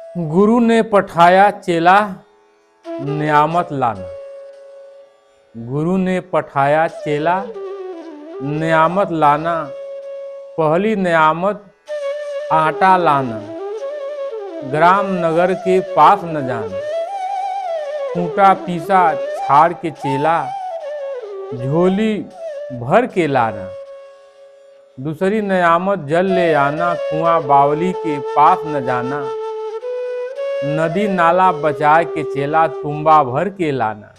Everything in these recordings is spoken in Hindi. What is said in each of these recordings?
गुरु ने पठाया चेला नियामत लाना। गुरु ने पठाया चेला नियामत लाना। पहली नियामत आटा लाना। ग्राम नगर के पास न जाना। कूटा पीसा छाड़ के चेला झोली भर के लाना। दूसरी नियामत जल ले आना। कुआं बावली के पास न जाना। नदी नाला बचा के चेला तुम्बा भर के लाना।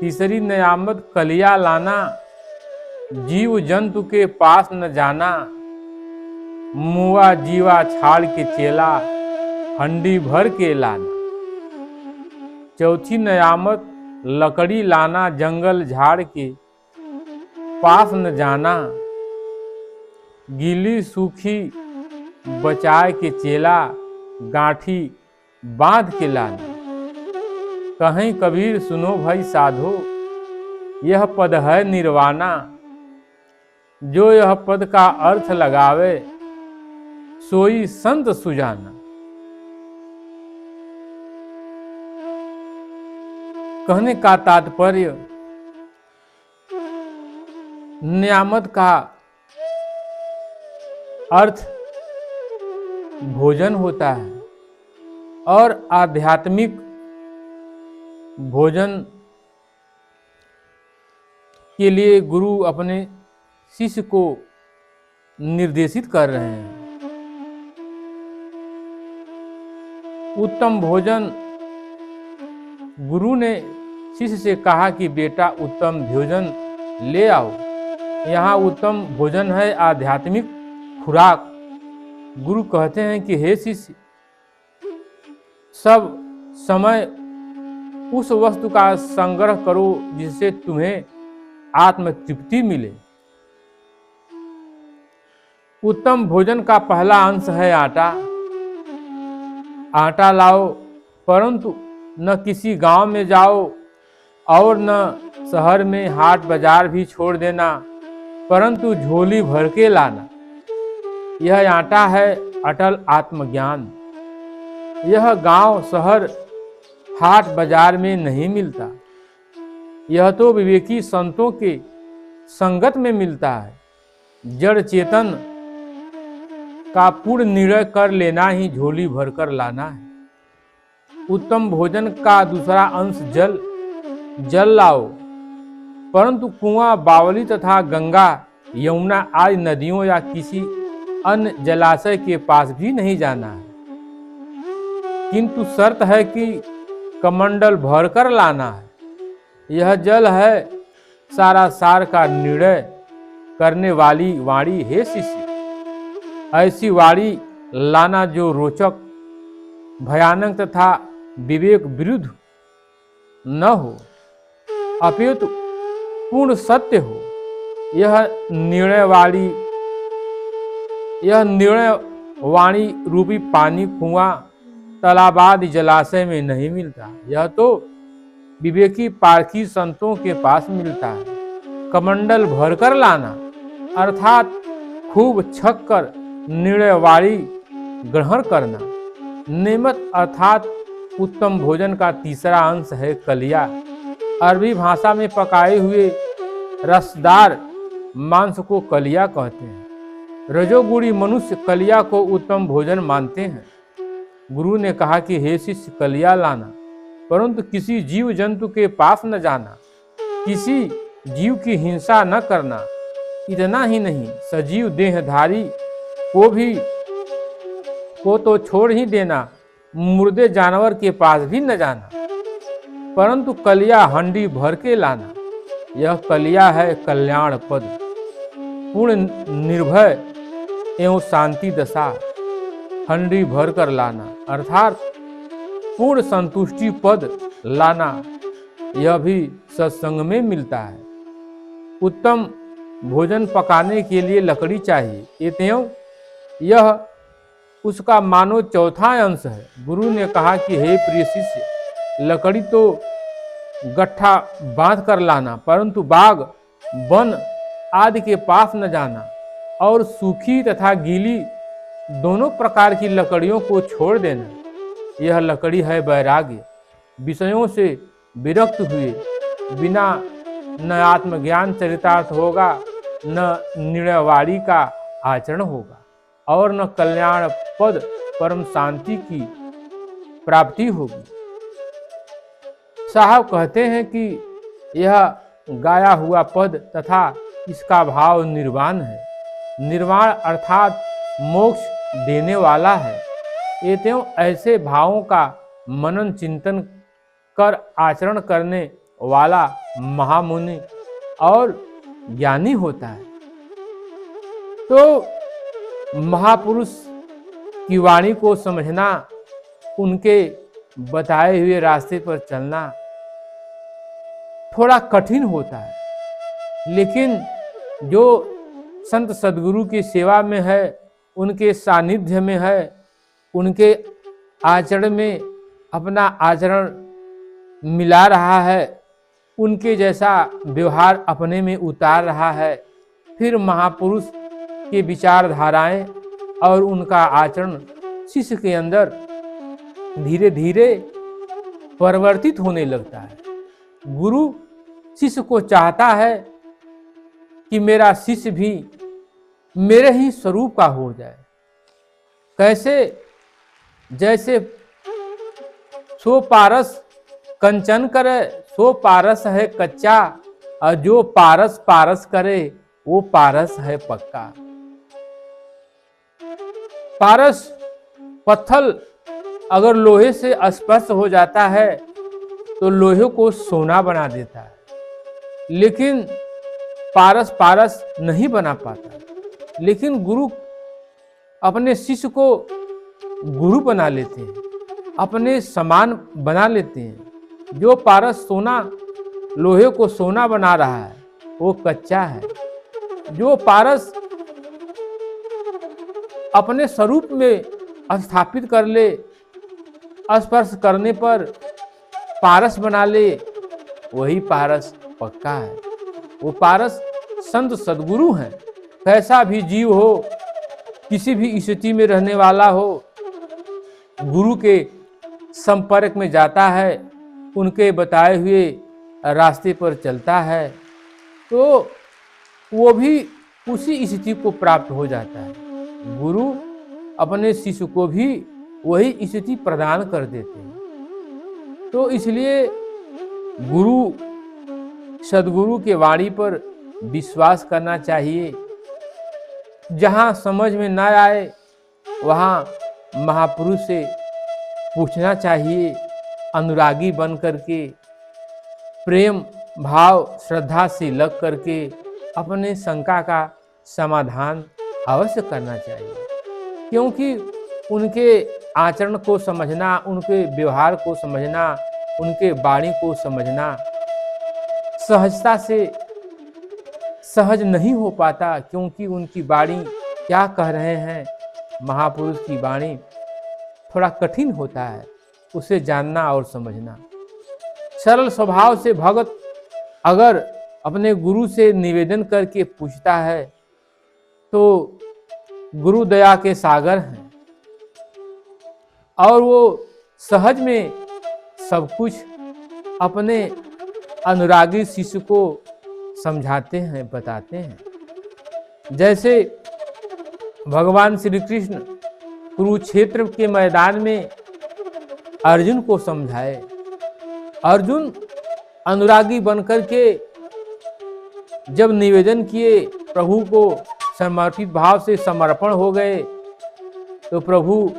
तीसरी नियामत कलिया लाना। जीव जंतु के पास न जाना। मुआ जीवा छाड़ के चेला हंडी भर के लाना। चौथी नियामत लकड़ी लाना। जंगल झाड़ के पास न जाना। गीली सूखी बचाए के चेला गांठी बांध के लाना। कहीं कबीर सुनो भाई साधो, यह पद है निर्वाणा। जो यह पद का अर्थ लगावे सोई संत सुजाना। कहने का तात्पर्य, नियामत का अर्थ भोजन होता है और आध्यात्मिक भोजन के लिए गुरु अपने शिष्य को निर्देशित कर रहे हैं। उत्तम भोजन, गुरु ने शिष्य से कहा कि बेटा उत्तम भोजन ले आओ। यहाँ उत्तम भोजन है आध्यात्मिक खुराक। गुरु कहते हैं कि हे शिष्य, सब समय उस वस्तु का संग्रह करो जिससे तुम्हें आत्म तृप्ति मिले। उत्तम भोजन का पहला अंश है आटा। आटा लाओ, परंतु न किसी गांव में जाओ और न शहर में हाट बाजार भी छोड़ देना, परंतु झोली भर के लाना। यह आटा है अटल आत्मज्ञान। यह गांव शहर हाट बाजार में नहीं मिलता। यह तो विवेकी संतों के संगत में मिलता है। जड़ चेतन का पूर्ण निर्णय कर लेना ही झोली भरकर लाना है। उत्तम भोजन का दूसरा अंश जल लाओ, परंतु कुआं बावली तथा गंगा यमुना आदि नदियों या किसी अन्य जलाशय के पास भी नहीं जाना है, किंतु शर्त है कि कमंडल भरकर लाना है। यह जल है सारा सार का निर्णय करने वाली वाणी। हे शिष्य, ऐसी वाणी लाना जो रोचक, भयानक तथा विवेक विरुद्ध न हो, अपितु पूर्ण सत्य हो। यह निर्णय वाणी रूपी पानी कुआं तालाब आदि जलाशय में नहीं मिलता। यह तो विवेकी पारखी संतों के पास मिलता है। कमंडल भरकर लाना अर्थात खूब छक कर निर्णय वाणी ग्रहण करना। नियमत अर्थात उत्तम भोजन का तीसरा अंश है कलिया। अरबी भाषा में पकाए हुए रसदार मांस को कलिया कहते हैं। रजोगुणी मनुष्य कलिया को उत्तम भोजन मानते हैं। गुरु ने कहा कि हे शिष्य, कलिया लाना, परंतु किसी जीव जंतु के पास न जाना, किसी जीव की हिंसा न करना। इतना ही नहीं, सजीव देहधारी को तो छोड़ ही देना, मुर्दे जानवर के पास भी न जाना, परंतु कलिया हंडी भर के लाना। यह कलिया है कल्याण पद, पूर्ण निर्भय एवं शांति दशा। हंडी भर कर लाना अर्थात पूर्ण संतुष्टि पद लाना। यह भी सत्संग में मिलता है। उत्तम भोजन पकाने के लिए लकड़ी चाहिए, एवं यह उसका मानो चौथा अंश है। गुरु ने कहा कि हे प्रिय शिष्य, लकड़ी तो गट्ठा बांध कर लाना, परंतु बाग वन आदि के पास न जाना और सूखी तथा गीली दोनों प्रकार की लकड़ियों को छोड़ देना, यह लकड़ी है वैराग्य। विषयों से विरक्त हुए बिना न आत्मज्ञान चरितार्थ होगा, न निर्णयवाणी का आचरण होगा और न कल्याण पद परम शांति की प्राप्ति होगी। साहब कहते हैं कि यह गाया हुआ पद तथा इसका भाव निर्वाण है। निर्वाण अर्थात मोक्ष देने वाला है। एवं ऐसे भावों का मनन चिंतन कर आचरण करने वाला महामुनि और ज्ञानी होता है। तो महापुरुष की वाणी को समझना, उनके बताए हुए रास्ते पर चलना थोड़ा कठिन होता है, लेकिन जो संत सद्गुरु की सेवा में है, उनके सानिध्य में है, उनके आचरण में अपना आचरण मिला रहा है, उनके जैसा व्यवहार अपने में उतार रहा है, फिर महापुरुष के विचारधाराएं और उनका आचरण शिष्य के अंदर धीरे धीरे परिवर्तित होने लगता है। गुरु शिष्य को चाहता है कि मेरा शिष्य भी मेरे ही स्वरूप का हो जाए। कैसे? जैसे सो पारस कंचन करे, सो पारस है कच्चा, और जो पारस पारस करे वो पारस है पक्का। पारस पत्थर अगर लोहे से स्पर्श हो जाता है तो लोहे को सोना बना देता है, लेकिन पारस पारस नहीं बना पाता। लेकिन गुरु अपने शिष्य को गुरु बना लेते हैं, अपने समान बना लेते हैं। जो पारस सोना लोहे को सोना बना रहा है वो कच्चा है। जो पारस अपने स्वरूप में स्थापित कर ले, स्पर्श करने पर पारस बना ले, वही पारस पक्का है। वो पारस संत सद्गुरु हैं। कैसा भी जीव हो, किसी भी स्थिति में रहने वाला हो, गुरु के संपर्क में जाता है, उनके बताए हुए रास्ते पर चलता है, तो वो भी उसी स्थिति को प्राप्त हो जाता है। गुरु अपने शिष्य को भी वही स्थिति प्रदान कर देते हैं। तो इसलिए गुरु सद्गुरु के वाणी पर विश्वास करना चाहिए। जहाँ समझ में न आए वहाँ महापुरुष से पूछना चाहिए। अनुरागी बन करके, प्रेम भाव श्रद्धा से लग करके अपने शंका का समाधान अवश्य करना चाहिए, क्योंकि उनके आचरण को समझना, उनके व्यवहार को समझना, उनके वाणी को समझना सहजता से सहज नहीं हो पाता, क्योंकि उनकी वाणी क्या कह रहे हैं, महापुरुष की वाणी थोड़ा कठिन होता है उसे जानना और समझना। सरल स्वभाव से भगत अगर अपने गुरु से निवेदन करके पूछता है तो गुरु दया के सागर हैं और वो सहज में सब कुछ अपने अनुरागी शिष्य को समझाते हैं, बताते हैं। जैसे भगवान श्री कृष्ण कुरुक्षेत्र के मैदान में अर्जुन को समझाए। अर्जुन अनुरागी बनकर के जब निवेदन किए, प्रभु को समर्पित भाव से समर्पण हो गए, तो प्रभु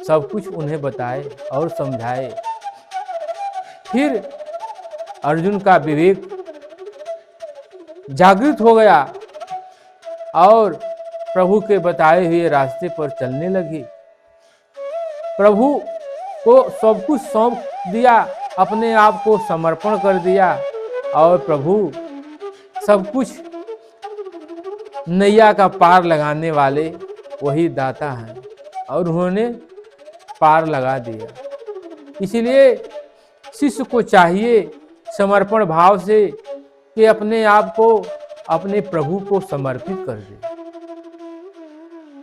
सब कुछ उन्हें बताए और समझाए। फिर अर्जुन का विवेक जागृत हो गया और प्रभु के बताए हुए रास्ते पर चलने लगे। प्रभु को सब कुछ सौंप दिया, अपने आप को समर्पण कर दिया और प्रभु सब कुछ नैया का पार लगाने वाले वही दाता हैं और उन्होंने पार लगा दिया। इसलिए शिष्य को चाहिए समर्पण भाव से कि अपने आप को अपने प्रभु को समर्पित कर दे।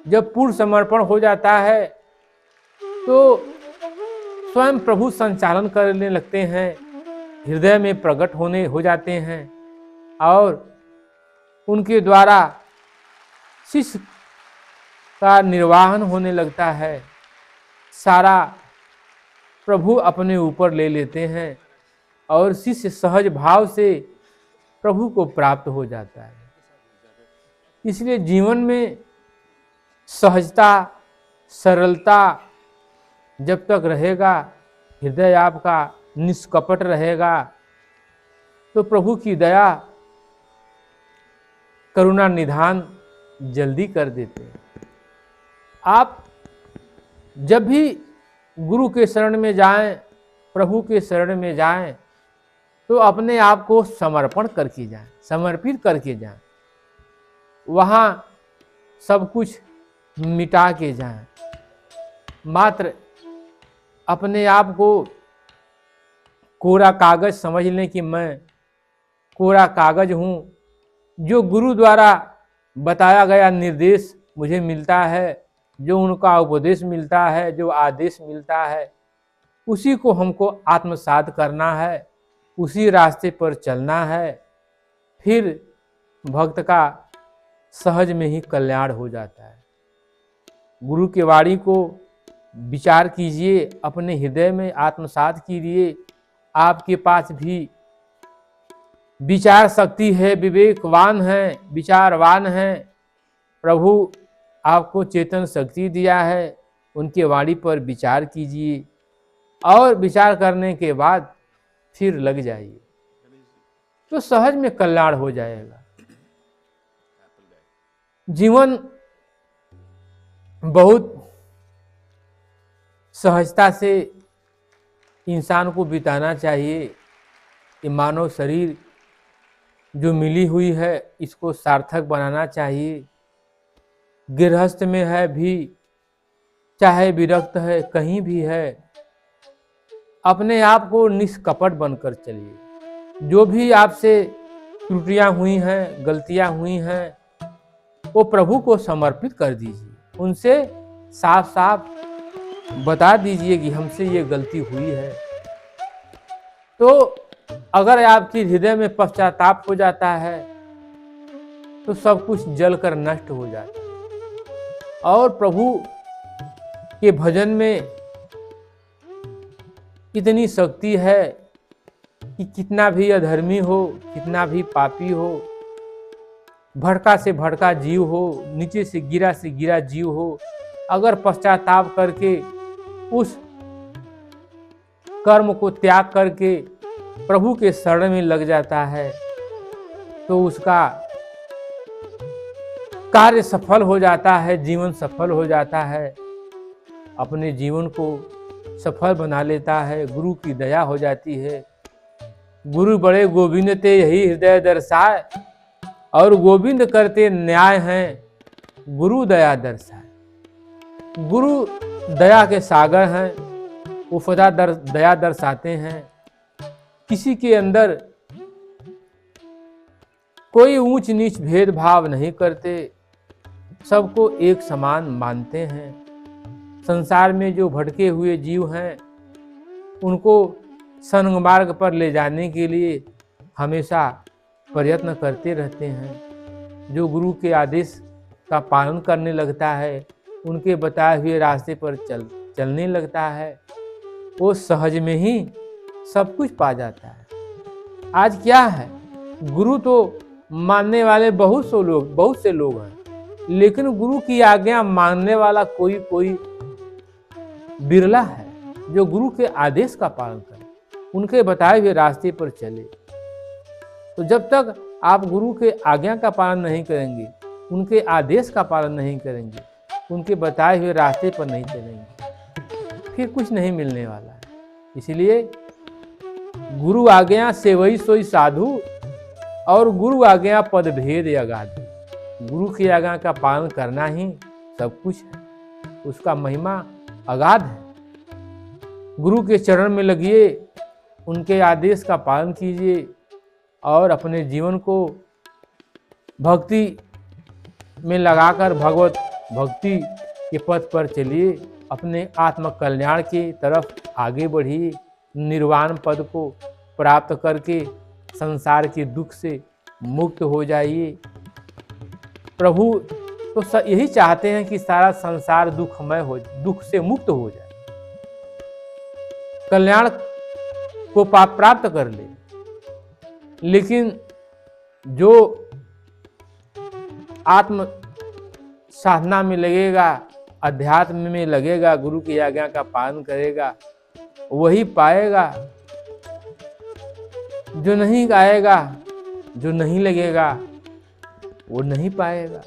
जब पूर्ण समर्पण हो जाता है तो स्वयं प्रभु संचालन करने लगते हैं, हृदय में प्रकट होने हो जाते हैं और उनके द्वारा शिष्य का निर्वाहन होने लगता है। सारा प्रभु अपने ऊपर ले लेते हैं और शिष्य सहज भाव से प्रभु को प्राप्त हो जाता है। इसलिए जीवन में सहजता, सरलता जब तक रहेगा, हृदय आपका निष्कपट रहेगा, तो प्रभु की दया, करुणा निधान जल्दी कर देते हैं। आप जब भी गुरु के शरण में जाएं, प्रभु के शरण में जाएं, तो अपने आप को समर्पण करके जाएं, समर्पित करके जाएं, वहाँ सब कुछ मिटा के जाएं। मात्र अपने आप को कोरा कागज समझ लें कि मैं कोरा कागज हूँ, जो गुरु द्वारा बताया गया निर्देश मुझे मिलता है, जो उनका उपदेश मिलता है, जो आदेश मिलता है, उसी को हमको आत्मसात करना है, उसी रास्ते पर चलना है। फिर भक्त का सहज में ही कल्याण हो जाता है। गुरु के वाणी को विचार कीजिए, अपने हृदय में आत्मसात कीजिए। आपके पास भी विचार शक्ति है, विवेकवान है, विचारवान है। प्रभु आपको चेतन शक्ति दिया है, उनके वाणी पर विचार कीजिए और विचार करने के बाद फिर लग जाइए, तो सहज में कल्याण हो जाएगा। जीवन बहुत सहजता से इंसान को बिताना चाहिए। ये मानव शरीर जो मिली हुई है, इसको सार्थक बनाना चाहिए। गृहस्थ में है भी, चाहे विरक्त है, कहीं भी है, अपने आप को निष्कपट बनकर चलिए। जो भी आपसे त्रुटियां हुई हैं, गलतियां हुई हैं, वो प्रभु को समर्पित कर दीजिए। उनसे साफ साफ बता दीजिए कि हमसे ये गलती हुई है। तो अगर आपके हृदय में पश्चाताप हो जाता है तो सब कुछ जलकर नष्ट हो जाता है। और प्रभु के भजन में इतनी शक्ति है कि कितना भी अधर्मी हो, कितना भी पापी हो, भड़का से भड़का जीव हो, नीचे से गिरा जीव हो, अगर पश्चाताप करके उस कर्म को त्याग करके प्रभु के शरण में लग जाता है तो उसका कार्य सफल हो जाता है, जीवन सफल हो जाता है, अपने जीवन को सफल बना लेता है। गुरु की दया हो जाती है। गुरु बड़े गोविंद ते यही हृदय दर्शाए, और गोविंद करते न्याय हैं, गुरु दया दर्शाए। गुरु दया के सागर हैं, वो सदा दया दर्शाते हैं। किसी के अंदर कोई ऊंच नीच भेदभाव नहीं करते, सबको एक समान मानते हैं। संसार में जो भटके हुए जीव हैं, उनको सन्मार्ग पर ले जाने के लिए हमेशा प्रयत्न करते रहते हैं। जो गुरु के आदेश का पालन करने लगता है, उनके बताए हुए रास्ते पर चलने लगता है, वो सहज में ही सब कुछ पा जाता है। आज क्या है, गुरु तो मानने वाले बहुत से लोग हैं, लेकिन गुरु की आज्ञा मानने वाला कोई बिरला है जो गुरु के आदेश का पालन करे, उनके बताए हुए रास्ते पर चले। तो जब तक आप गुरु के आज्ञा का पालन नहीं करेंगे, उनके आदेश का पालन नहीं करेंगे, उनके बताए हुए रास्ते पर नहीं चलेंगे, फिर कुछ नहीं मिलने वाला है। इसलिए गुरु आज्ञा सेवई सोई साधु, और गुरु आज्ञा पद भेद अगाधु। गुरु की आज्ञा का पालन करना ही सब कुछ है, उसका महिमा अगाध है। गुरु के चरण में लगिए, उनके आदेश का पालन कीजिए और अपने जीवन को भक्ति में लगाकर भगवत भक्ति के पथ पर चलिए, अपने आत्म कल्याण की तरफ आगे बढ़िए, निर्वाण पद को प्राप्त करके संसार के दुख से मुक्त हो जाइए। प्रभु तो यही चाहते हैं कि सारा संसार दुखमय हो, दुख से मुक्त हो जाए, कल्याण को प्राप्त कर ले। लेकिन जो आत्म साधना में लगेगा, अध्यात्म में लगेगा, गुरु की आज्ञा का पालन करेगा, वही पाएगा। जो नहीं गाएगा, जो नहीं लगेगा, वो नहीं पाएगा।